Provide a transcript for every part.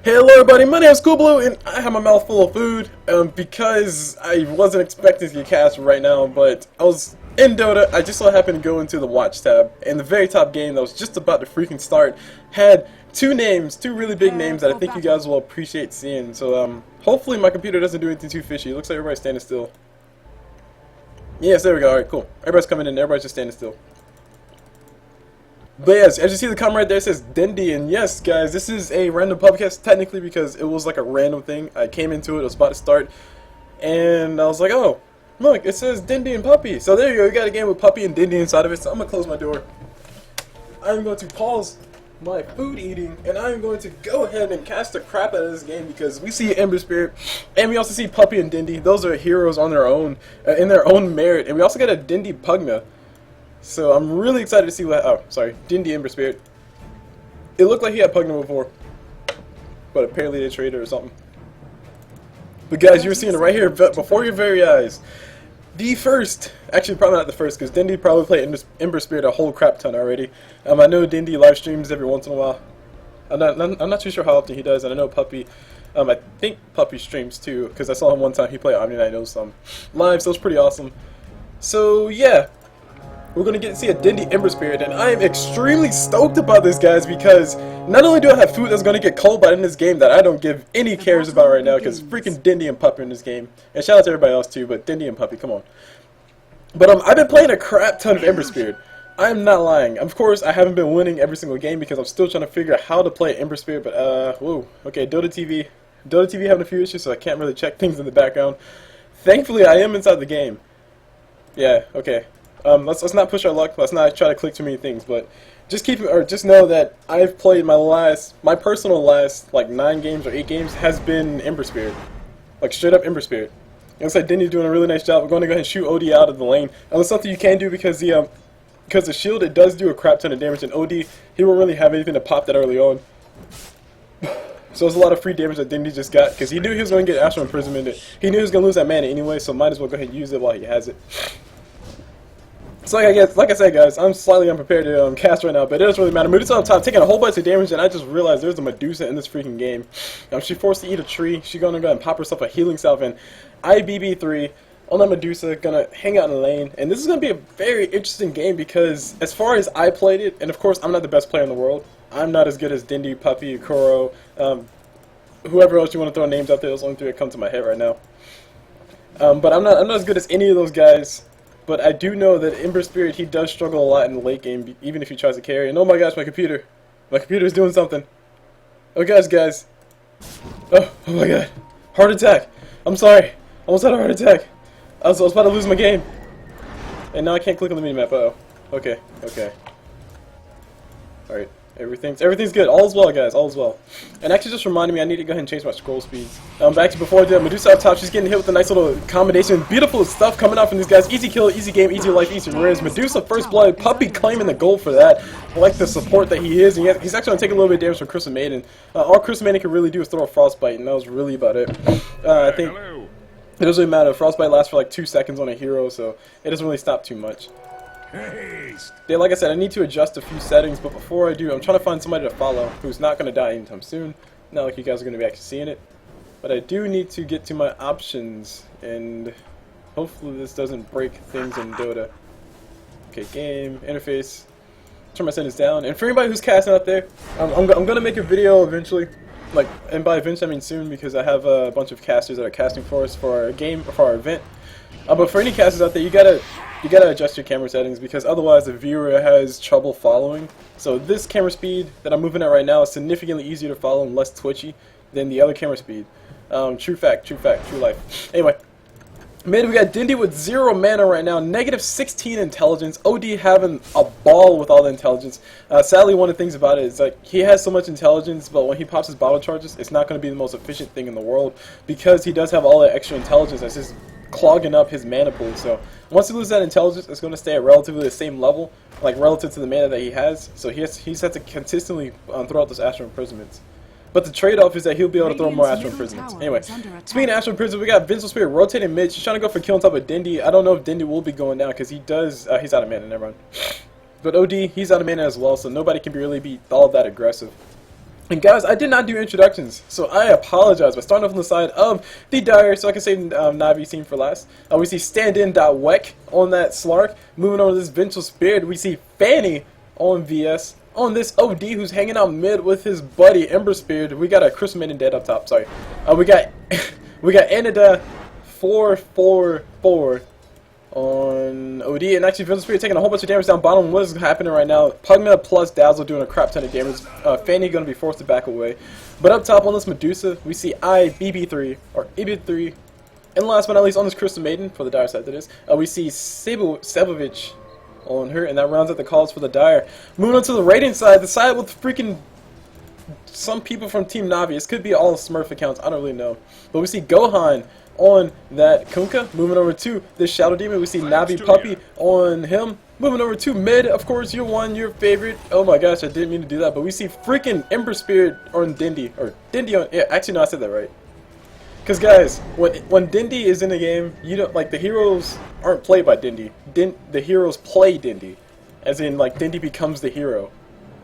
Hello everybody, my name is Cul Blu, and I have my mouth full of food, because I wasn't expecting to get cast right now, but I was in Dota. I just so happened to go into the watch tab, and the very top game that was just about to freaking start had two really big names that I think you guys will appreciate seeing. So hopefully my computer doesn't do anything too fishy. It looks like everybody's standing still. Yes, there we go. Alright, cool. Everybody's coming in, everybody's just standing still. But yes, as you see the comment right there, it says Dindy, and yes, guys, this is a random podcast, technically, because it was like a random thing. I came into it, it was about to start, and I was like, oh, look, it says Dindy and Puppy. So there you go, you got a game with Puppy and Dindy inside of it, so I'm going to close my door. I'm going to pause my food eating, and I'm going to go ahead and cast the crap out of this game, because we see Ember Spirit, and we also see Puppy and Dindy. Those are heroes on their own, in their own merit, and we also got a Dindy Pugna. So I'm really excited to see what. Oh, sorry, Dindy Ember Spirit. It looked like he had Pugna before, but apparently they traded or something. But guys, you're seeing it right here before your very eyes. The first, actually probably not the first, because Dindy probably played Ember Spirit a whole crap ton already. I know Dindy live streams every once in a while. I'm not too sure how often he does, and I know Puppy. I think Puppy streams too, because I saw him one time. He played Omni Night some live, so it's pretty awesome. So yeah. We're going to get to see a Dindy Ember Spirit, and I am extremely stoked about this, guys, because not only do I have food that's going to get cold, but in this game that I don't give any cares about right now, because freaking Dindy and Puppy in this game. And shout out to everybody else too, but Dindy and Puppy, come on. But I've been playing a crap ton of Ember Spirit. I'm not lying. Of course, I haven't been winning every single game because I'm still trying to figure out how to play Ember Spirit, but whoa. Okay, Dota TV. Dota TV having a few issues, so I can't really check things in the background. Thankfully, I am inside the game. Yeah, okay. Let's not push our luck. Let's not try to click too many things. But just just know that I've played my personal last like 9 games or 8 games has been Ember Spirit, like straight up Ember Spirit. It looks like Dindy's doing a really nice job. We're going to go ahead and shoot OD out of the lane. And that's something you can do because the shield, it does do a crap ton of damage, and OD, he won't really have anything to pop that early on. So there's a lot of free damage that Dindy just got because he knew he was going to get Astral Imprisonment. He knew he was going to lose that mana anyway, so might as well go ahead and use it while he has it. So like I said, guys, I'm slightly unprepared to cast right now, but it doesn't really matter. Medusa on top, taking a whole bunch of damage, and I just realized there's a Medusa in this freaking game. She's forced to eat a tree. She's gonna go and pop herself a healing salve, and IBB3 on that Medusa, gonna hang out in the lane. And this is gonna be a very interesting game because as far as I played it, and of course I'm not the best player in the world. I'm not as good as Dindy, Puppy, Kuro, whoever else you want to throw names out there. Those only 3 that come to my head right now. But I'm not as good as any of those guys. But I do know that Ember Spirit, he does struggle a lot in the late game, even if he tries to carry. And oh my gosh, my computer is doing something. Oh guys. Oh my god. Heart attack. I'm sorry. I almost had a heart attack. I was about to lose my game. And now I can't click on the minimap. Uh-oh. Okay. Alright. Everything's good. All is well, guys. All is well. And actually just reminded me I need to go ahead and change my scroll speed. Actually, before I do that, Medusa up top, she's getting hit with a nice little combination. Beautiful stuff coming out from these guys. Easy kill, easy game, easy life, easy rares. Medusa first blood. Puppy claiming the gold for that. I like the support that he is. And he's actually going to take a little bit of damage from Crystal Maiden. All Crystal Maiden can really do is throw a Frostbite, and that was really about it. I think it doesn't really matter. Frostbite lasts for like 2 seconds on a hero, so it doesn't really stop too much. Yeah, like I said, I need to adjust a few settings, but before I do, I'm trying to find somebody to follow who's not going to die anytime soon. Not like you guys are going to be actually seeing it. But I do need to get to my options, and hopefully this doesn't break things in Dota. Okay, game, interface. Turn my settings down. And for anybody who's casting out there, I'm going to make a video eventually. Like, and by eventually I mean soon, because I have a bunch of casters that are casting for us for our game, or for our event. But for any casters out there, you gotta adjust your camera settings because otherwise the viewer has trouble following. So this camera speed that I'm moving at right now is significantly easier to follow and less twitchy than the other camera speed. True fact, true life. Anyway, mid we got Dindy with 0 mana right now, negative 16 intelligence. OD having a ball with all the intelligence. Sadly, one of the things about it is like he has so much intelligence, but when he pops his bottle charges, it's not going to be the most efficient thing in the world because he does have all that extra intelligence. That's just clogging up his mana pool. So once he loses that intelligence, it's going to stay at relatively the same level, like relative to the mana that he has. So he's had to consistently throw out those Astral Imprisonments. But the trade-off is that he'll be able to throw more Astral Imprisonments. Anyway, speaking of Astral Imprisonments, we got Vengeful Spirit rotating mid. She's trying to go for kill on top of Dindy. I don't know if Dindy will be going down because he does. He's out of mana. Never mind. But OD, he's out of mana as well, so nobody can really be all that aggressive. And guys, I did not do introductions, so I apologize. By starting off on the side of the Dire, so I can save Navi scene for last. We see Standin.wek on that Slark. Moving on to this Vengeful Spirit, we see Fanny on VS. On this OD who's hanging out mid with his buddy Ember Spirit. We got a Chris Maiden dead up top, sorry. We got Anida 444 on OD, and actually Vengeful Spirit taking a whole bunch of damage down bottom. What is happening right now? Pugna plus Dazzle doing a crap ton of damage. Fanny going to be forced to back away. But up top on this Medusa, we see BB3, or EB3. And last but not least on this Crystal Maiden, for the Dire side that is, we see Sebovich on her, and that rounds out the calls for the Dire. Moving on to the Radiant side, the side with freaking some people from Team Navi. This could be all Smurf accounts, I don't really know. But we see Gohan on that Kunkka. Moving over to this Shadow Demon, we see Navi Puppy on him. Moving over to mid, of course, your favorite. Oh my gosh, I didn't mean to do that. But we see freaking Ember Spirit on Dindy. Or Dindy on, yeah, actually no, I said that right. Because guys, when Dindy is in the game, you don't, like, the heroes aren't played by Dindy. The heroes play Dindy. As in, like, Dindy becomes the hero.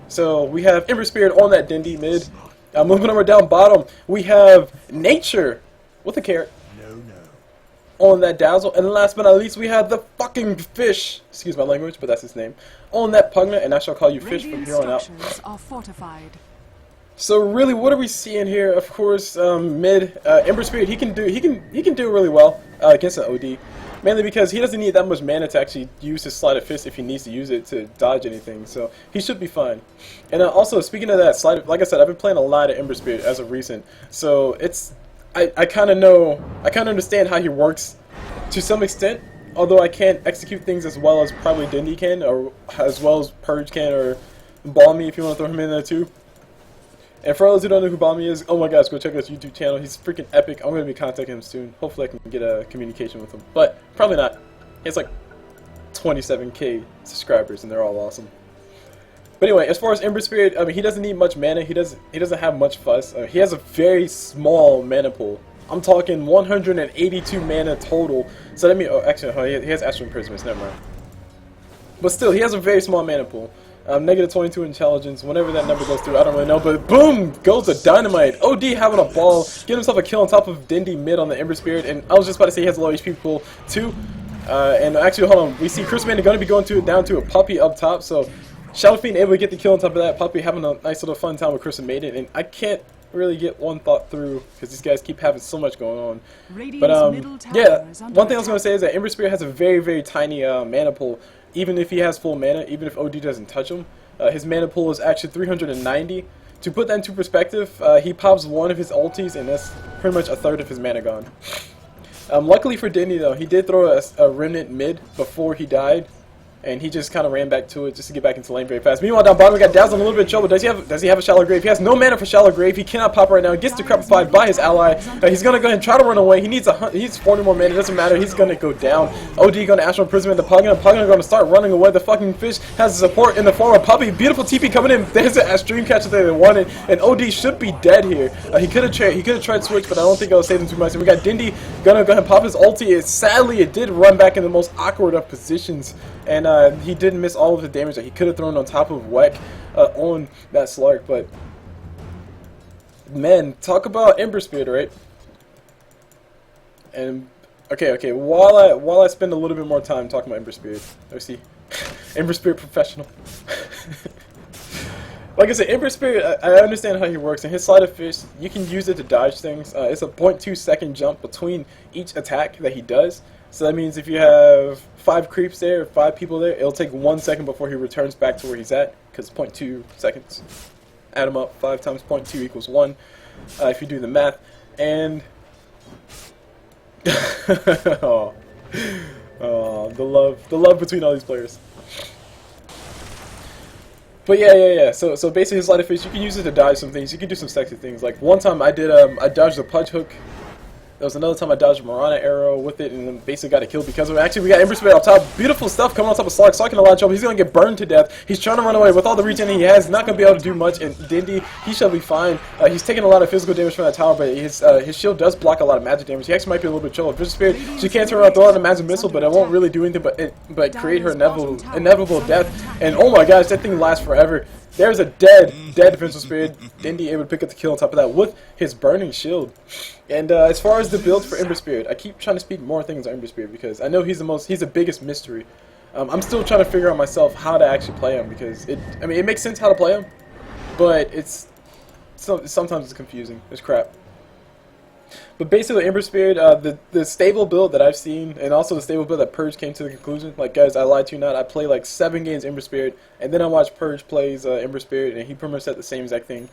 So we have Ember Spirit on that Dindy mid. Moving over down bottom, we have Nature with a carrot on that Dazzle. And last but not least, we have the fucking fish, excuse my language, but that's his name, on that Pugna, and I shall call you Fish from here on out. Are fortified. So really, what are we seeing here? Of course, mid Ember Spirit, he can do really well against an OD, mainly because he doesn't need that much mana to actually use his Sleight of Fist if he needs to use it to dodge anything. So he should be fine. And also, speaking of that Sleight of, like I said, I've been playing a lot of Ember Spirit as of recent, so it's I kind of understand how he works to some extent. Although I can't execute things as well as probably Dindy can, or as well as Purge can, or Balmy if you want to throw him in there too. And for those who don't know who Balmy is, oh my gosh, go check out his YouTube channel. He's freaking epic. I'm going to be contacting him soon. Hopefully I can get a communication with him. But probably not. He has like 27k subscribers and they're all awesome. But anyway, as far as Ember Spirit, I mean, he doesn't need much mana. He doesn't have much fuss. He has a very small mana pool. I'm talking 182 mana total. So that means, oh, actually, he has Astral Imprisonments, never mind. But still, he has a very small mana pool. Negative 22 intelligence. Whenever that number goes through, I don't really know. But boom, goes the dynamite. OD having a ball, getting himself a kill on top of Dindy mid on the Ember Spirit. And I was just about to say he has a low HP pool too. And actually, hold on, we see Chris Maiden going to be going down to a Puppy up top. So Shadow Fiend able to get the kill on top of that. Puppy having a nice little fun time with Chris Maiden. And I can't really get one thought through because these guys keep having so much going on. But yeah, one thing I was going to say is that Ember Spirit has a very, very tiny mana pool. Even if he has full mana, even if OD doesn't touch him, his mana pool is actually 390. To put that into perspective, he pops one of his ultis and that's pretty much a third of his mana gone. Luckily for Dindy though, he did throw a remnant mid before he died. And he just kind of ran back to it just to get back into lane very fast. Meanwhile, down bottom we got Dazzle in a little bit of trouble. Does he have a Shallow Grave? He has no mana for Shallow Grave. He cannot pop right now. He gets decrepified by his ally. He's going to go ahead and try to run away. He needs 40 more mana. It doesn't matter. He's going to go down. OD going to Astral Imprisonment the Pugna. Pugna going to start running away. The fucking fish has support in the form of Puppy. Beautiful TP coming in. There's a stream catcher that they wanted. And OD should be dead here. He could have tried switch, but I don't think it'll save him too much. And we got Dindy going to go ahead and pop his ulti. Sadly, it did run back in the most awkward of positions. And he didn't miss all of the damage that he could have thrown on top of Wek on that Slark. But man, talk about Ember Spirit, right? And okay. While I spend a little bit more time talking about Ember Spirit, let's see, Ember Spirit professional. Like I said, Ember Spirit, I understand how he works, and his Sleight of Fist, you can use it to dodge things. It's a 0.2 second jump between each attack that he does. So that means if you have 5 creeps there, 5 people there, it'll take 1 second before he returns back to where he's at, because 0.2 seconds. Add them up, 5 times 0.2 equals 1, if you do the math. And oh, the love between all these players. But yeah. So basically, his Sleight of Fist, you can use it to dodge some things. You can do some sexy things. Like one time, I dodged a punch hook. There was another time I dodged a Marana arrow with it and then basically got a kill because of it. Actually, we got Ember Spirit up top. Beautiful stuff coming on top of Slark. Slark in a lot of trouble. He's going to get burned to death. He's trying to run away with all the regen he has. Not going to be able to do much. And Dindy, he shall be fine. He's taking a lot of physical damage from that tower, but his shield does block a lot of magic damage. He actually might be a little bit chill. Vicious Spirit, she can turn around, throw out a magic missile, but it won't really do anything but create her inevitable death. And oh my gosh, that thing lasts forever. There's a dead Vengeful Spirit. Dendi able to pick up the kill on top of that with his burning shield. And as far as the build for Ember Spirit, I keep trying to speak more things on Ember Spirit because I know he's the biggest mystery. I'm still trying to figure out myself how to actually play him because it makes sense how to play him, but sometimes it's confusing. It's crap. But basically, Ember Spirit, the stable build that I've seen, and also the stable build that Purge came to the conclusion. Like, guys, I lied to you not. I play like 7 games Ember Spirit, and then I watched Purge plays Ember Spirit, and he pretty much said the same exact thing.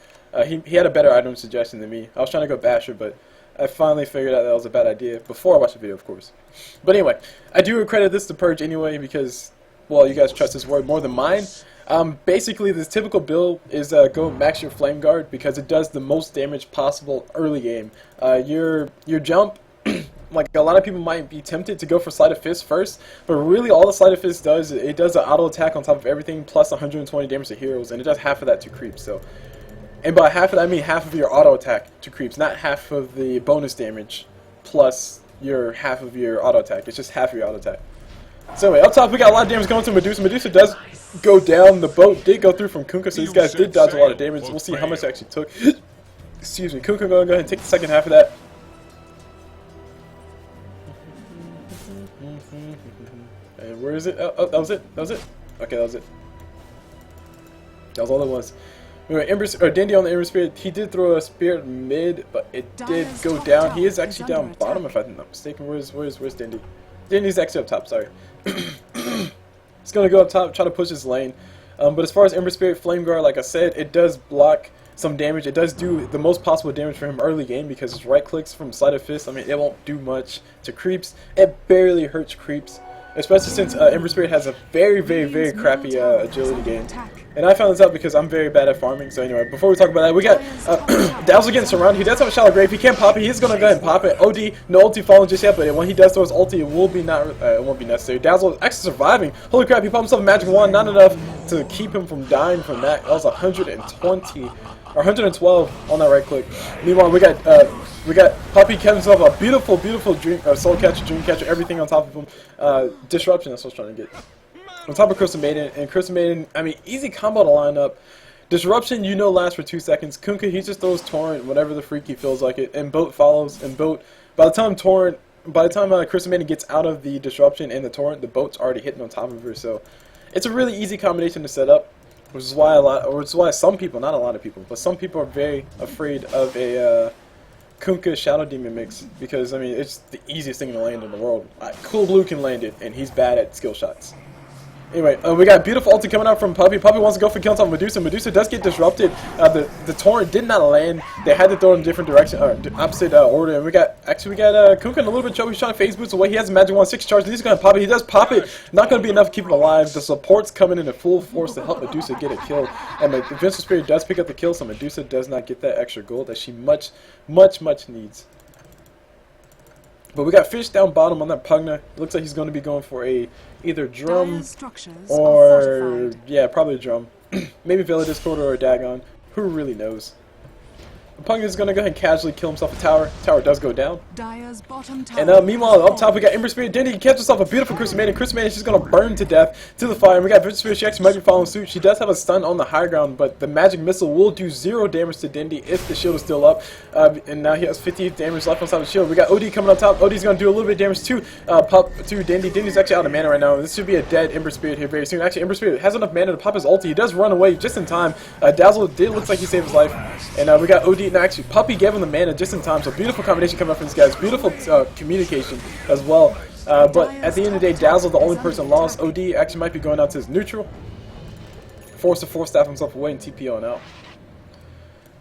He had a better item suggestion than me. I was trying to go Basher, but I finally figured out that was a bad idea before I watched the video, of course. But anyway, I do credit this to Purge anyway because, well, you guys trust his word more than mine. Basically, this typical build is go max your Flame Guard because it does the most damage possible early game. Your jump, like a lot of people might be tempted to go for Sleight of Fist first, but really all the Sleight of Fist does, it does an auto attack on top of everything plus 120 damage to heroes, and it does half of that to creeps. So, and by half of that I mean half of your auto attack to creeps, not half of the bonus damage plus your half of your auto attack. It's just half of your auto attack. So anyway, up top we got a lot of damage going to Medusa. Medusa does go down. The boat did go through from Kunkka, so these guys did dodge a lot of damage. We'll see how much it actually took. Excuse me. Kunkka going to go ahead and take the second half of that. And where is it? Oh, that was it. That was it. Okay, that was it. That was all it was. Anyway, Dendi on the Ember Spirit, he did throw a Spirit mid, but it did go down. He is actually down bottom, if I'm not mistaken. Where's Dendi? Dendi's actually up top, sorry. He's going to go up top, try to push his lane. But as far as Ember Spirit Flame Guard, like I said, it does block some damage. It does do the most possible damage for him early game because his right clicks from Sleight of Fist, I mean, it won't do much to creeps. It barely hurts creeps, especially since Ember Spirit has a very, very, very crappy agility game. And I found this out because I'm very bad at farming. So anyway, before we talk about that, we got Dazzle getting surrounded. He does have a shallow grave. He can't pop it. He's gonna go ahead and pop it. OD, no ulti falling just yet, but when he does throw his ulti, it won't be necessary. Dazzle is actually surviving. Holy crap! He popped himself a magic wand. Not enough to keep him from dying from that. That was 120 or 112 on that right click. Meanwhile, we got Puppy kept himself a beautiful, beautiful soul catcher, dream catcher, everything on top of him. Disruption. That's what I was trying to get. On top of Crystal Maiden, and Crystal Maiden, I mean, easy combo to line up. Disruption, you know, lasts for 2 seconds. Kunkka, he just throws Torrent whenever the freak he feels like it, and Boat follows. And Boat, by the time Crystal Maiden gets out of the Disruption and the Torrent, the Boat's already hitting on top of her. So, it's a really easy combination to set up, which is why some people, not a lot of people, but some people are very afraid of a Kunkka Shadow Demon mix because I mean it's the easiest thing to land in the world. Cul Blu can land it, and he's bad at skill shots. Anyway, we got beautiful ulti coming out from Puppy. Puppy wants to go for kill on top of Medusa. Medusa does get disrupted. The Torrent did not land. They had to throw it in a different direction, or opposite order. And we got Kunkka in a little bit of trouble. He's trying to phase boost away. He has a magic wand, 6 charges. He's going to pop it. He does pop it. Not going to be enough to keep him alive. The support's coming in full force to help Medusa get a kill. And the Vengeful Spirit does pick up the kill, so Medusa does not get that extra gold that she much needs. But we got Fish down bottom on that Pugna. It looks like he's going to be going for either drum or, yeah, probably a drum. Maybe Veil of Discord or a Dagon. Who really knows? Pugna's going to go ahead and casually kill himself a tower. Tower does go down. And meanwhile, up top we got Ember Spirit. Dendi catches herself a beautiful Crystal Maiden. Crystal Maiden, she's going to burn to death to the fire. And we got Vengeful Spirit. She actually might be following suit. She does have a stun on the high ground, but the magic missile will do 0 damage to Dendi if the shield is still up. And now he has 50 damage left on top of the shield. We got OD coming up top. OD's going to do a little bit of damage to Dendi. Dendi's actually out of mana right now. This should be a dead Ember Spirit here very soon. Actually, Ember Spirit has enough mana to pop his ulti. He does run away just in time. Dazzle did look like he saved his life. And we got OD. Now, actually, Puppy gave him the mana just in time. So beautiful combination coming up from these guys. Beautiful communication as well. But at the end of the day, Dazzle, the only person lost. OD actually might be going out to his neutral. Forced to force staff himself away and TP on out.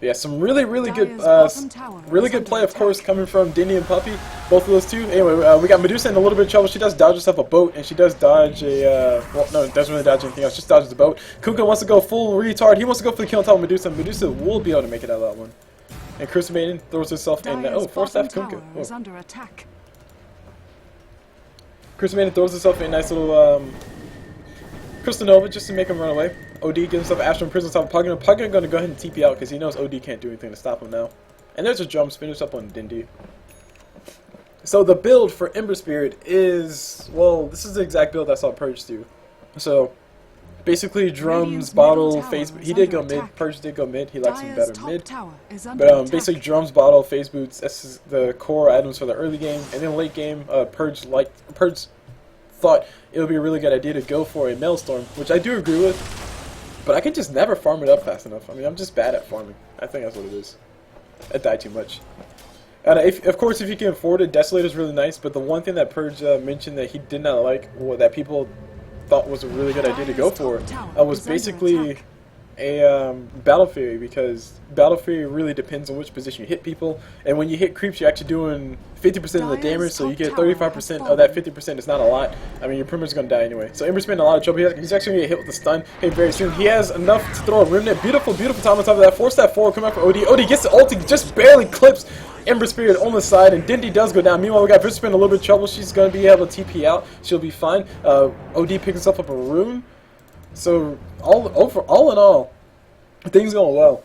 But yeah, some really good play, of course, coming from Dendi and Puppy. Both of those two. Anyway, we got Medusa in a little bit of trouble. She does dodge herself a boat, and she does dodge a, well, no, doesn't really dodge anything else. Just dodges the boat. Kunkka wants to go full retard. He wants to go for the kill on top of Medusa. Medusa will be able to make it out of that one. And Crystal Maiden throws herself in. Oh, force staff Kunkka. Oh. Crystal Maiden throws herself in a nice little Crystal Nova just to make him run away. OD gives himself Astral Prison on top of Pugna. Pugna going to go ahead and TP out because he knows OD can't do anything to stop him now. And there's a jump finish up on Dendi. So the build for Ember Spirit is, well, this is the exact build I saw Purge do. So Basically, drums, bottle, phase. He did go mid. Purge did go mid. He likes him better mid. But basically, drums, bottle, phase boots. That's the core items for the early game. And then late game, Purge thought it would be a really good idea to go for a Maelstrom, which I do agree with. But I can just never farm it up fast enough. I mean, I'm just bad at farming. I think that's what it is. I die too much. And of course, if you can afford it, Desolate is really nice. But the one thing that Purge mentioned that he did not like, or that people thought was a really good idea to go for, was basically a Battle Fury, because Battle Fury really depends on which position you hit people, and when you hit creeps you're actually doing 50% of the damage, so you get 35% of that 50%. It's not a lot. I mean, you're pretty much going to die anyway. So Ember's been in a lot of trouble. He's actually going to get hit with the stun very soon. He has enough to throw a Remnant. Beautiful time on top of that. Force that forward, come out for OD. OD gets the ulti, just barely clips Ember Spirit on the side, and Dindy does go down. Meanwhile, we got Vista in a little bit of trouble. She's going to be able to TP out. She'll be fine. OD picks himself up a rune. So, all in all, things going well.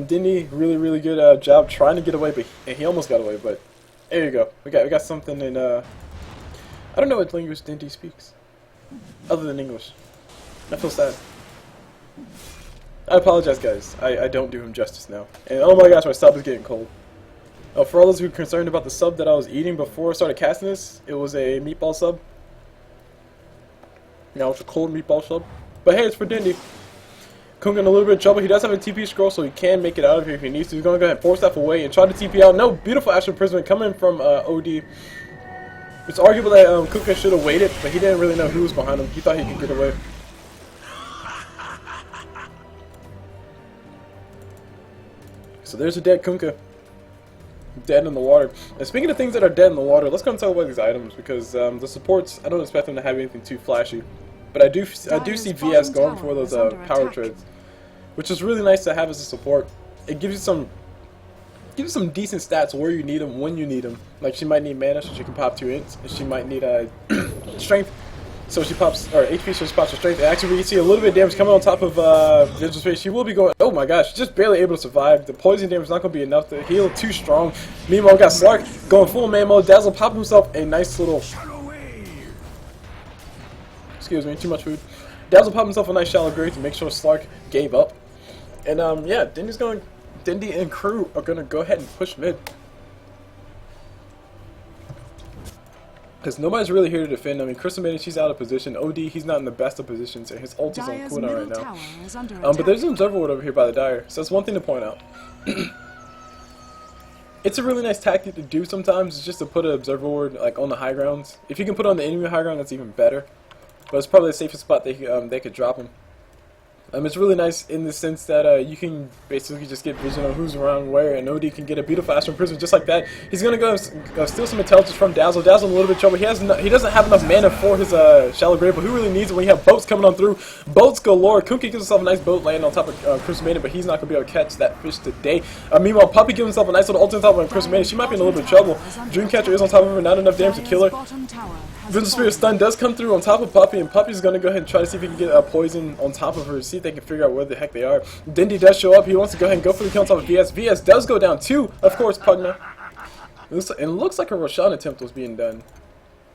Dindy, really good job trying to get away, but he almost got away. But there you go. We got something in. I don't know what language Dindy speaks, other than English. I feel sad. I apologize, guys. I don't do him justice now. And oh my gosh, my sub is getting cold. For all those who are concerned about the sub that I was eating before I started casting this, it was a meatball sub. Now it's a cold meatball sub. But hey, it's for Dindy. Kunkka in a little bit of trouble. He does have a TP scroll, so he can make it out of here if he needs to. He's going to go ahead and force that away and try to TP out. No, beautiful Astral Imprisonment coming from OD. It's arguable that Kunkka should have waited, but he didn't really know who was behind him. He thought he could get away. So there's a dead Kunkka. Dead in the water. And speaking of things that are dead in the water, let's go and talk about these items, because the supports, I don't expect them to have anything too flashy, but I do see VS going for those power treads, which is really nice to have as a support. It gives you some decent stats where you need them, when you need them. Like, she might need mana, so she can pop 2 ints, and she might need strength, so she pops, or HP, so she pops her strength. And actually, we can see a little bit of damage coming on top of Vengeful Space. She will be going, oh my gosh, she's just barely able to survive. The poison damage is not going to be enough to heal too strong. Meanwhile, we got Slark going full man mode. Dazzle popped himself a nice little, excuse me, too much food. Dazzle popped himself a nice shallow grave to make sure Slark gave up. And yeah, Dindy and crew are going to go ahead and push mid. Because nobody's really here to defend. I mean, Maiden, she's out of position. OD, he's not in the best of positions, and his ult is on cooldown right now. But there's an Observer Ward over here by the Dire, so that's one thing to point out. It's a really nice tactic to do sometimes, is just to put an Observer Ward like on the high grounds. If you can put it on the enemy high ground, that's even better. But it's probably the safest spot they could drop him. It's really nice in the sense that you can basically just get vision on who's around where, and OD can get a beautiful Astral Imprisonment just like that. He's going to go steal some intelligence from Dazzle. Dazzle in a little bit of trouble. He doesn't have enough mana for his shallow grave, but who really needs it when you have boats coming on through? Boats galore. Kunkka gives himself a nice boat landing on top of Maiden, but he's not going to be able to catch that fish today. Meanwhile, Puppy gives himself a nice little ult on top of Maiden. She might be in a little bit of trouble. Dreamcatcher is on top of her, not enough damage to kill her. Vengeful Spirit stun does come through on top of Puppy, and Puppy's going to go ahead and try to see if he can get a poison on top of her, see if they can figure out where the heck they are. Dindy does show up. He wants to go ahead and go for the kill on top of VS. VS does go down too, of course, Pugna. It looks like a Roshan attempt was being done.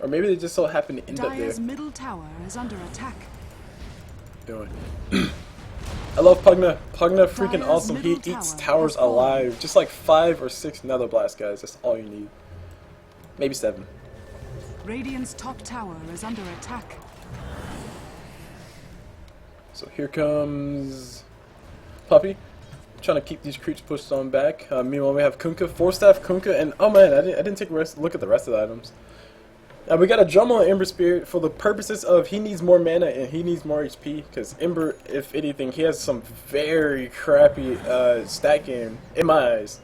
Or maybe they just so happened to end up there. Middle tower is under attack. Doing. I love Pugna. Pugna freaking awesome. He eats towers alive. Just like 5 or 6 Nether Blasts, guys. That's all you need. Maybe 7. Radiant's top tower is under attack. So here comes Puppy, trying to keep these creeps pushed on back. Meanwhile, we have Kunkka, 4-staff Kunkka, and oh man, I didn't take a look at the rest of the items. We got a drum on Ember Spirit for the purposes of he needs more mana and he needs more HP, because Ember, if anything, he has some very crappy stat game in my eyes.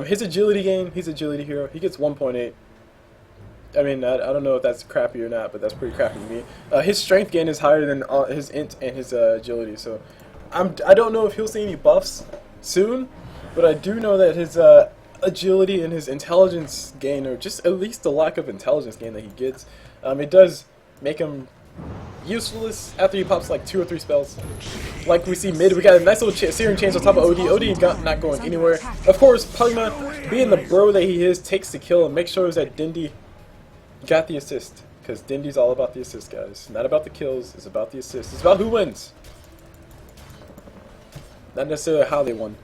His agility game, he's agility hero. He gets 1.8. I mean, I don't know if that's crappy or not, but that's pretty crappy to me. His strength gain is higher than his int and his agility, so I don't know if he'll see any buffs soon, but I do know that his agility and his intelligence gain, or just at least the lack of intelligence gain that he gets, it does make him useless after he pops like 2 or 3 spells. Like we see mid, we got a nice little Searing Chains on top of OD. OD not going anywhere. Of course, Pugna, being the bro that he is, takes the kill and makes sure that Dindy got the assist, because Dindy's all about the assist, guys. Not about the kills, it's about the assist. It's about who wins. not necessarily how they won.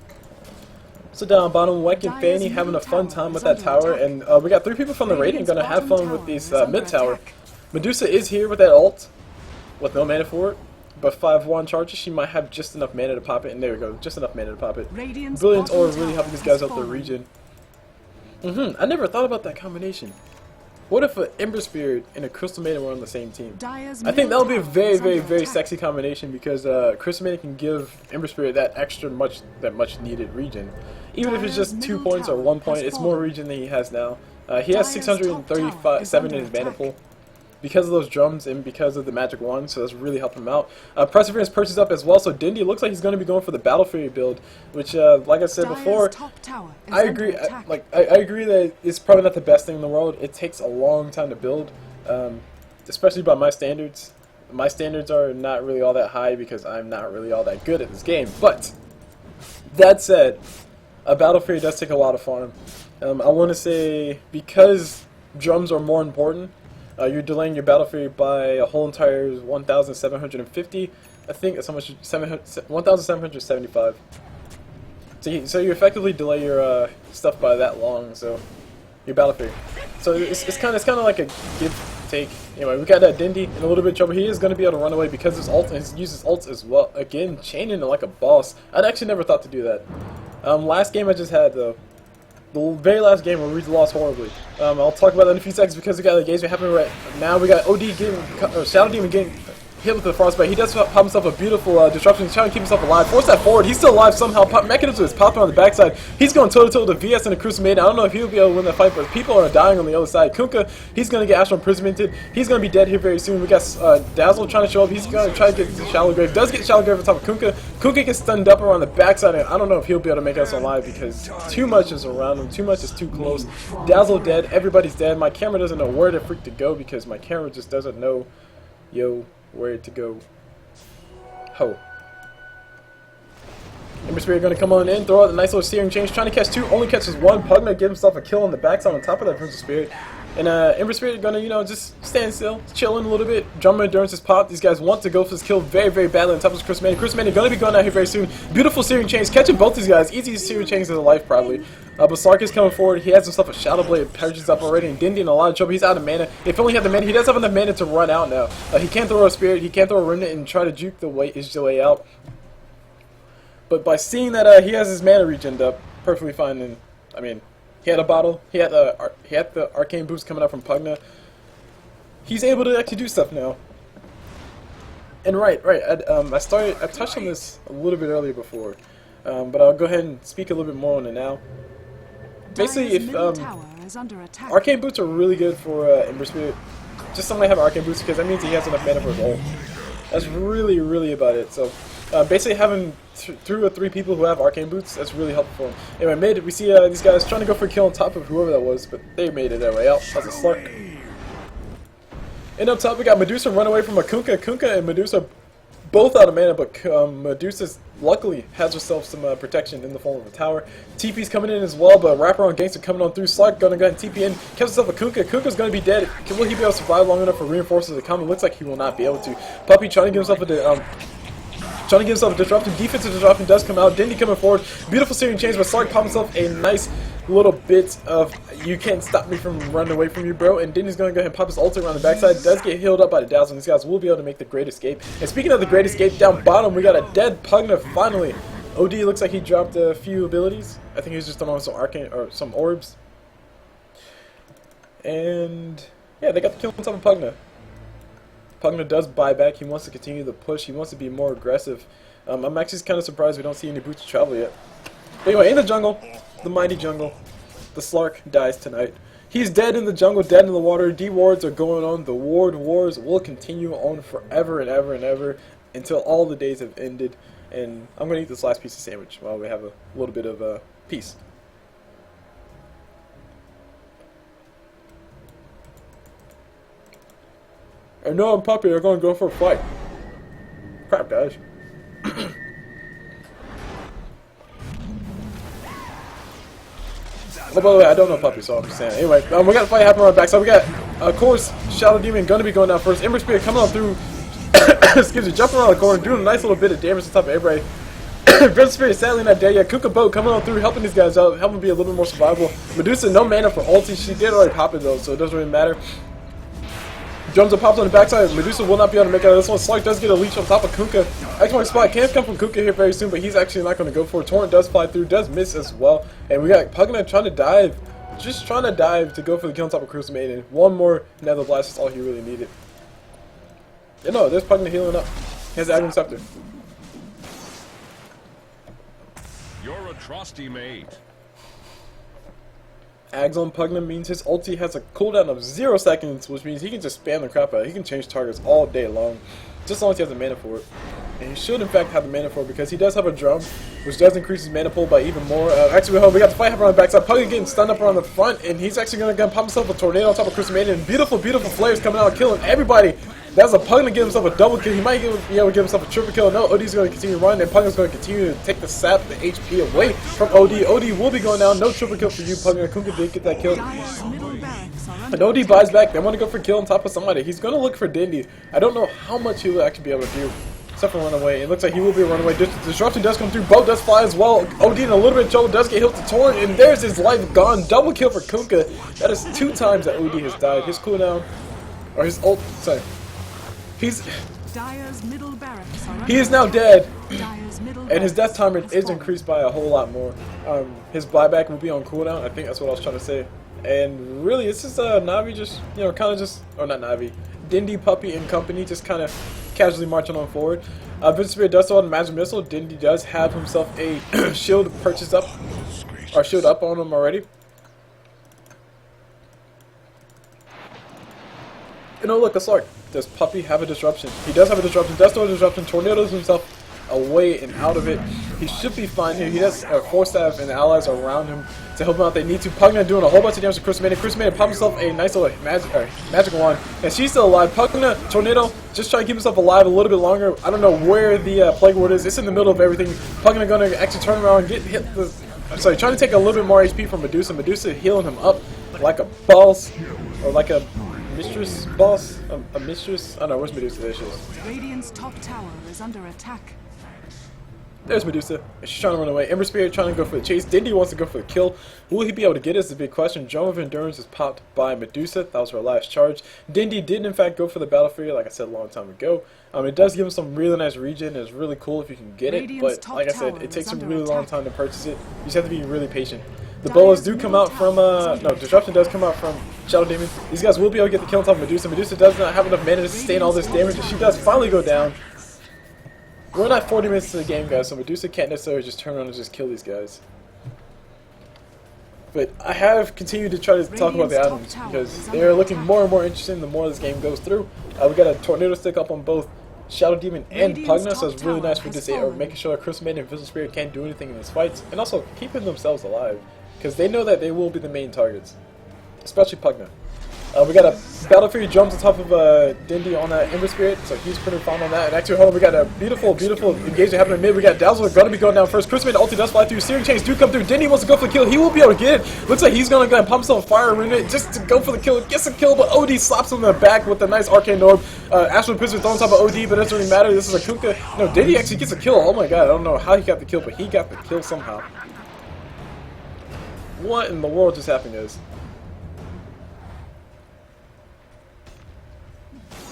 So down bottom, Wek and Fanny having a fun time with that tower, and we got 3 people from the Radiant gonna have fun with these mid tower. Medusa is here with that ult, with no mana for it, but 5 wand charges. She might have just enough mana to pop it, and there we go, just enough mana to pop it. Brilliant aura really helping these guys out the region. I never thought about that combination. What if an Ember Spirit and a Crystal Maiden were on the same team? I think that would be a very, very, very sexy combination because Crystal Maiden can give Ember Spirit that much needed regen. Even if it's just 2 points or 1 point, it's more regen than he has now. He has 637 in his mana pool because of those drums and because of the magic wand, so that's really helping him out. Perseverance purchases up as well, so Dindy looks like he's going to be going for the Battle Fury build, which, like I said before, I agree. I agree that it's probably not the best thing in the world. It takes a long time to build, especially by my standards. My standards are not really all that high because I'm not really all that good at this game. But that said, a Battle Fury does take a lot of farm. I want to say because drums are more important. You're delaying your Battle Fury by a whole entire 1,750. I think it's how much? 1,775. So you effectively delay your stuff by that long. So your Battle Fury. So it's kind of like a give take. Anyway, we got that Dindy in a little bit of trouble. He is going to be able to run away because his ult and he uses ults as well. Again, chaining it like a boss. I'd actually never thought to do that. Last game I just had though. The very last game where we lost horribly. I'll talk about that in a few seconds because we got the games happening right now. We got OD getting, Shadow Demon getting hit with the frostbite. He does pop himself a beautiful disruption. He's trying to keep himself alive. Force that forward. He's still alive somehow. Mechanism is popping on the backside. He's going toe-to-toe with the VS and the Crucible Maiden. I don't know if he'll be able to win that fight, but people are dying on the other side. Kunkka, he's going to get astral imprisomented. He's going to be dead here very soon. We got Dazzle trying to show up. He's going to try to get to Shallow Grave. Does get Shallow Grave on top of Kunkka. Kunkka gets stunned up around the backside, and I don't know if he'll be able to make us alive because too much is around him. Too much is too close. Dazzle dead. Everybody's dead. My camera doesn't know where to freak to go because my camera just doesn't know, where to go. Ho. Ember Spirit going to come on in, throw out a nice little Searing Change, trying to catch 2, only catches 1. Pugna gives himself a kill on the backside on top of that Prince of Spirit. And Ember Spirit going to, just stand still, chilling a little bit. Drummer Endurance is popped. These guys want to go for this kill very, very badly on top of Chris Maiden. Chris Maiden going to be going out here very soon. Beautiful Searing Change, catching both these guys. Easy Searing Change of life, probably. But Slark is coming forward. He has himself a Shadow Blade, purges up already, and Dindy in a lot of trouble. He's out of mana. If only he had the mana, he does have enough mana to run out now. He can't throw a Spirit, he can't throw a Remnant and try to juke his way out. But by seeing that he has his mana regened up perfectly fine, and I mean, he had a bottle, he had the arcane boost coming up from Pugna. He's able to actually do stuff now. And right, I touched on this a little bit earlier before, but I'll go ahead and speak a little bit more on it now. Basically, if arcane boots are really good for Ember Spirit, just somebody have arcane boots because that means he has enough mana for his ult. That's really, really about it. So basically having 2 or 3 people who have arcane boots, that's really helpful for him. Anyway, mid, we see these guys trying to go for a kill on top of whoever that was, but they made it their way out. That's a Slark. And up top we got Medusa run away from a Kunkka. Kunkka and Medusa both out of mana, but Medusa luckily has herself some protection in the form of a tower. TP's coming in as well, but Wraparound Gangster coming on through. Slark gonna go ahead and TP in. Kept himself a Kunkka. Kunkka's gonna be dead. Will he be able to survive long enough for reinforcements to come? It looks like he will not be able to. Puppy trying to give himself a disruption. Defensive disruption does come out. Dindy coming forward. Beautiful Searing Change, but Slark popped himself a nice little bit of you can't stop me from running away from you, bro. And Dindy's going to go ahead and pop his ult around the backside. Does get healed up by the Dazzle. These guys will be able to make the Great Escape. And speaking of the Great Escape, down bottom we got a dead Pugna finally. OD looks like he dropped a few abilities. I think he was just throwing some arcane or some orbs. And yeah, they got the kill on top of Pugna. Pugna does buy back. He wants to continue the push. He wants to be more aggressive. I'm actually kind of surprised we don't see any boots to travel yet. But anyway, in the jungle, the mighty jungle, the Slark dies tonight. He's dead in the jungle, dead in the water. D-wards are going on. The ward wars will continue on forever and ever and ever until all the days have ended. And I'm going to eat this last piece of sandwich while we have a little bit of peace. I know I'm Puppy, they're going to go for a fight. Crap, guys. Oh, by the way, I don't know Puppy, so I'm just saying. Anyway, we got a fight happening on the backside. We got, of course, Shadow Demon going to be going down first. Ember Spirit coming on through, excuse me, jumping around the corner, doing a nice little bit of damage on top of everybody. Red Spirit sadly not dead yet. Kunkka boat coming on through, helping these guys out, helping be a little bit more survivable. Medusa, no mana for ulti. She did already pop it though, so it doesn't really matter. Drums are popped on the backside. Medusa will not be able to make out of this one. Slark does get a leech on top of Kunkka. X-Mark spot can come from Kunkka here very soon, but he's actually not going to go for it. Torrent does fly through, does miss as well. And we got Pugna trying to dive. Just trying to dive to go for the kill on top of Cruise Maiden. One more Nether Blast is all he really needed. You know, there's Pugna healing up. He has the Agron Scepter. You're a trusty mate. Ags on Pugna means his ulti has a cooldown of 0 seconds, which means he can just spam the crap out. He can change targets all day long, just as long as he has the mana for it. And he should in fact have the mana for it because he does have a drum, which does increase his mana pool by even more. Actually, we got the fight happen on the backside. Pugna getting stunned up around the front, and he's actually going to pop himself a tornado on top of Cruise Maiden. And beautiful, beautiful flares coming out, killing everybody. That's a Pugna to give himself a double kill. He might be able to give himself a triple kill. No, OD's going to continue running, and Pugna's going to continue to take the sap, the HP away from OD. OD will be going down. No triple kill for you, Pugna. Kunkka did get that kill. And OD buys back. They want to go for kill on top of somebody. He's going to look for Dindy. I don't know how much he will actually be able to do, except for run away. It looks like he will be a runaway. Disruption does come through. Boat does fly as well. OD in a little bit of trouble. Does get hit to Torrent, and there's his life gone. Double kill for Kunkka. That is 2 times that OD has died. His cooldown, or his ult, sorry. He is now dead, and his death timer is increased by a whole lot more. His buyback will be on cooldown. I think that's what I was trying to say. And really, it's just Navi just, you know, kind of just, or not Navi, Dindy, Puppy, and company just kind of casually marching on forward. Vengeful Spirit does throw out a magic missile. Dindy does have himself a shield purchased up, or shield up on him already. You know, look, a Slark. Does Puppy have a disruption? He does have a disruption. Does throw a disruption. Tornadoes himself away and out of it. He should be fine here. He has 4 staff and allies around him to help him out. They need to. Pugna doing a whole bunch of damage to Chris Maiden. Chris Maiden popped himself a nice little magic wand, and she's still alive. Pugna, Tornado, just trying to keep himself alive a little bit longer. I don't know where the Plague Ward is. It's in the middle of everything. Pugna going to actually turn around and get hit. Sorry, trying to take a little bit more HP from Medusa. Medusa healing him up like a boss, or like a mistress boss? A mistress? I don't know, where's Medusa? There she is. Radiant's top tower is under attack. There's Medusa. She's trying to run away. Ember Spirit trying to go for the chase. Dindy wants to go for the kill. Will he be able to get it is the big question. Drum of Endurance is popped by Medusa. That was her last charge. Dindy did in fact go for the Battle Fury, like I said a long time ago. It does give him some really nice regen. It's really cool if you can get it, but like I said, it takes a really long time to purchase it. You just have to be really patient. The bolas do come out from, no, Disruption does come out from Shadow Demon. These guys will be able to get the kill on top of Medusa. Medusa does not have enough mana to sustain all this damage, and she does finally go down. We're not 40 minutes to the game, guys, so Medusa can't necessarily just turn around and just kill these guys. But I have continued to try to talk about the items, because they're looking more and more interesting the more this game goes through. We got a Tornado Stick up on both Shadow Demon and Pugna, so it's really nice for this making sure that Chris Maiden and Vengeful Spirit can't do anything in these fights, and also keeping themselves alive, because they know that they will be the main targets, especially Pugna. We got a Battle Fury jumps on top of Dindy on that Ember Spirit, so he's pretty fine on that. And actually, hold on, we got a beautiful, beautiful engagement happening in mid. We got Dazzle going to be going down first. Chris Maiden ulti does fly through. Searing Chains do come through. Dindy wants to go for the kill. He will be able to get it. Looks like he's going to go and pump himself fire rune just to go for the kill. Gets a kill, but OD slaps him in the back with a nice Arcane Orb. Astral Pistol thrown on top of OD, but it doesn't really matter. This is a Kunkka. No, Dindy actually gets a kill. Oh my god, I don't know how he got the kill, but he got the kill somehow. What in the world just happened, guys?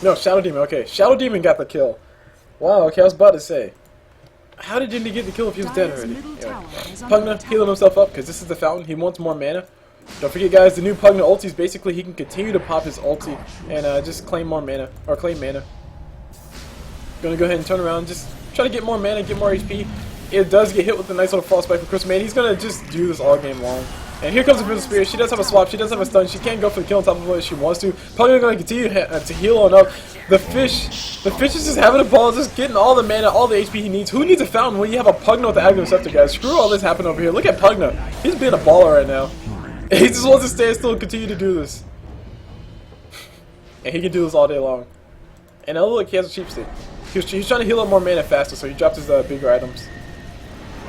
No, Shadow Demon, okay. Shadow Demon got the kill. Wow, okay, I was about to say. How did Dindy get the kill if he was dead already? Anyway. Pugna healing himself up, because this is the fountain. He wants more mana. Don't forget, guys, the new Pugna ulti is basically he can continue to pop his ulti and just claim more mana, or claim mana. Gonna go ahead and turn around, just try to get more mana, get more HP. It does get hit with a nice little frostbite for Chris Maiden. He's gonna just do this all game long. And here comes the Vengeful Spirit. She does have a swap. She does have a stun. She can't go for the kill on top of it if she wants to. Probably going to continue to heal on up. The fish is just having a ball, just getting all the mana, all the HP he needs. Who needs a fountain when you have a Pugna with the Agron Scepter, guys? Screw all this happening over here. Look at Pugna. He's being a baller right now. He just wants to stand still and continue to do this. And he can do this all day long. And oh look, he has a cheap stick. He's trying to heal up more mana faster, so he dropped his bigger items.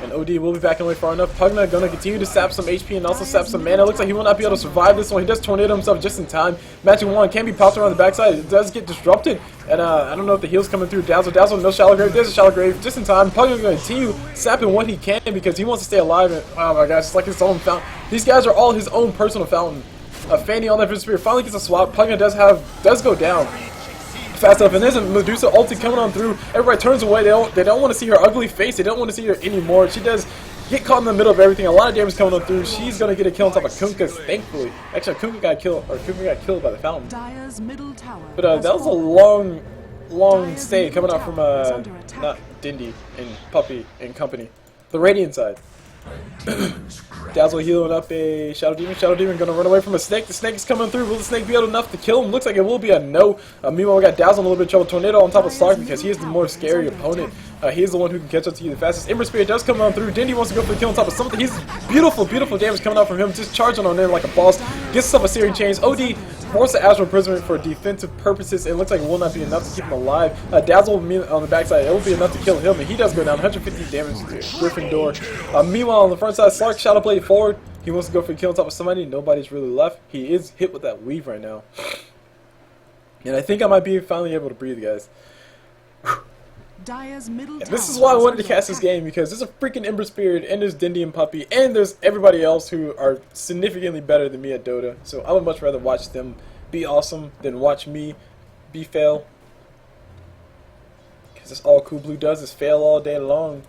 And OD will be backing away far enough. Pugna gonna continue to sap some HP and also sap some mana. Looks like he will not be able to survive this one. He does tornado himself just in time. Magic Wand can be popped around the backside. It does get disrupted. And I don't know if the heal's coming through. Dazzle, no shallow grave. There's a shallow grave just in time. Pugna's gonna continue sapping what he can because he wants to stay alive. And oh my gosh, it's like his own fountain. These guys are all his own personal fountain. Fanny on that Vision Spear finally gets a swap. Pugna does go down fast enough, and there's a Medusa ulti coming on through. Everybody turns away. They don't want to see her ugly face. They don't want to see her anymore. She does get caught in the middle of everything. A lot of damage coming on through. She's gonna get a kill on top of Kunkka, thankfully. Actually, Kunkka got killed by the fountain. Dire's middle tower But that was a long stay coming out from not Dindy and Puppy and company. The Radiant side. Dazzle healing up a Shadow Demon. Shadow Demon gonna run away from a snake. The snake is coming through. Will the snake be able enough to kill him? Looks like it will be a no. Meanwhile, we got Dazzle in a little bit of trouble. Tornado on top of Slark because he is the more scary opponent. He is the one who can catch up to you the fastest. Ember Spirit does come on through. Dindy wants to go for the kill on top of something. He's beautiful damage coming out from him. Just charging on there like a boss. Gets himself a Searing Chains. OD force the Astral Imprisonment for defensive purposes. It looks like it will not be enough to keep him alive. Dazzle on the backside. It will be enough to kill him, and he does go down. 150 damage to Gryffindor. Meanwhile, on the front side, Slark Shadow Blade forward. He wants to go for the kill on top of somebody. Nobody's really left. He is hit with that weave right now. And I think I might be finally able to breathe, guys. Dire's middle And this is why I wanted to cast this game, because there's a freaking Ember Spirit, and there's Dindy and Puppy, and there's everybody else who are significantly better than me at Dota. So I would much rather watch them be awesome than watch me be fail. Because that's all Cul Blu does is fail all day long.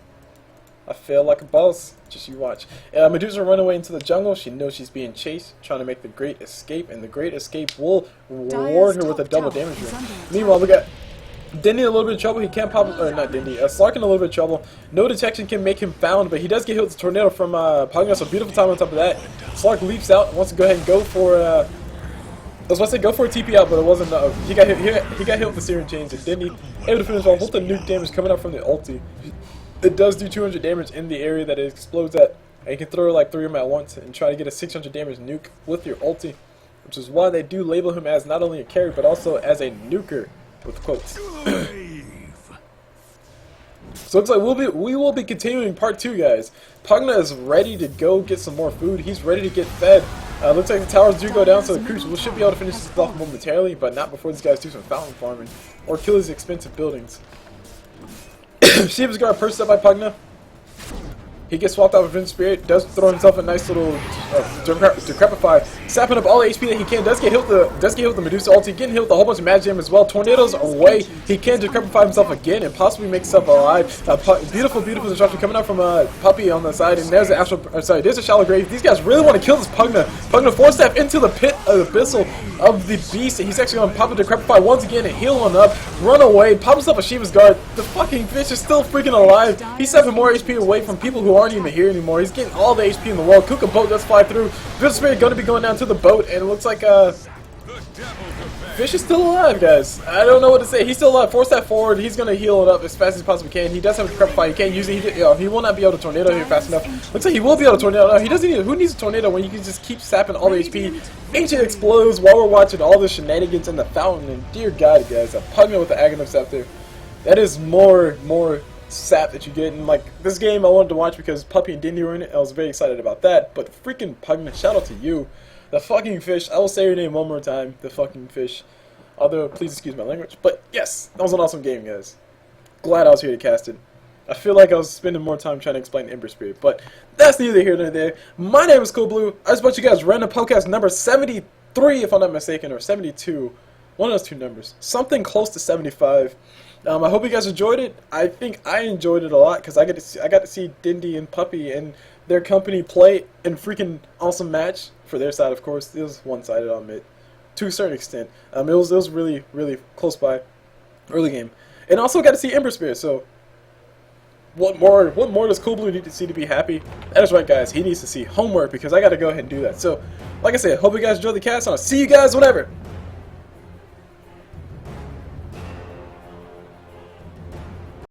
I fail like a boss. Just you watch. Medusa run away into the jungle. She knows she's being chased, trying to make the Great Escape, and the Great Escape will reward her with a double damage room. Meanwhile, we got Dindy in a little bit of trouble. He can't pop, or not Dindy. Slark in a little bit of trouble. No detection can make him found, but he does get hit with the tornado from Pugna. So beautiful time on top of that. Slark leaps out, wants to go ahead and go for. I was about to say go for a TP out, but it wasn't. He got hit. He got hit with the Searing Chains, and Dindy able to finish off with the nuke damage coming out from the ulti. It does do 200 damage in the area that it explodes at, and you can throw like 3 of them at once and try to get a 600 damage nuke with your ulti, which is why they do label him as not only a carry but also as a nuker with quotes. So it looks like we will be continuing part 2, guys. Pugna is ready to go get some more food. He's ready to get fed. Looks like the towers do go down, so the creeps should be able to finish this off momentarily, but not before these guys do some fountain farming or kill these expensive buildings. Shiva's got perched up by Pugna. He gets swapped out with Vengeful Spirit, does throw himself a nice little Decrepify, sapping up all the HP that he can, does get hit with the Medusa ulti, getting hit with a whole bunch of magic as well. Tornadoes away, he can Decrepify himself again and possibly make himself alive. Beautiful destruction coming out from Puppy on the side, and there's there's a shallow grave. These guys really want to kill this Pugna. Pugna force step into the pit of the abyssal of the beast, and he's actually going to pop a Decrepify once again and heal on up, run away, pop himself a Shiva's Guard. The fucking fish is still freaking alive. He's 7 more HP away from people who aren't even here anymore. He's getting all the HP in the world. Kunkka boat does fly through. Vengeful Spirit going to be going down to the boat, and it looks like Fish is still alive, guys. I don't know what to say. He's still alive. Force that forward. He's going to heal it up as fast as he possibly can. He does have a Decrepify. He can't use it. He will not be able to tornado here fast enough. Looks like he will be able to tornado. No, he doesn't need. Who needs a tornado when you can just keep sapping all the HP? Ancient explodes while we're watching all the shenanigans in the fountain. And dear God, guys, a Pugna with the Aghanim out there. That is more sap that you get. And like this game, I wanted to watch because Puppy and Dindy were in it. I was very excited about that. But freaking Pugna, shout out to you. The fucking fish. I will say your name one more time. The fucking fish. Although, please excuse my language. But yes, that was an awesome game, guys. Glad I was here to cast it. I feel like I was spending more time trying to explain Ember Spirit. But that's neither here nor there. My name is Cul Blu. I just brought you guys random podcast number 73, if I'm not mistaken, or 72. One of those two numbers. Something close to 75. I hope you guys enjoyed it. I think I enjoyed it a lot because I got to see Dindy and Puppy and their company play in freaking awesome match for their side, of course. It was one-sided, I'll admit, to a certain extent. It was really close by, early game, and also got to see Ember Spirit. So, what more does Cul Blu need to see to be happy? That is right, guys. He needs to see homework because I got to go ahead and do that. So, like I said, hope you guys enjoyed the cast, and I'll see you guys whenever.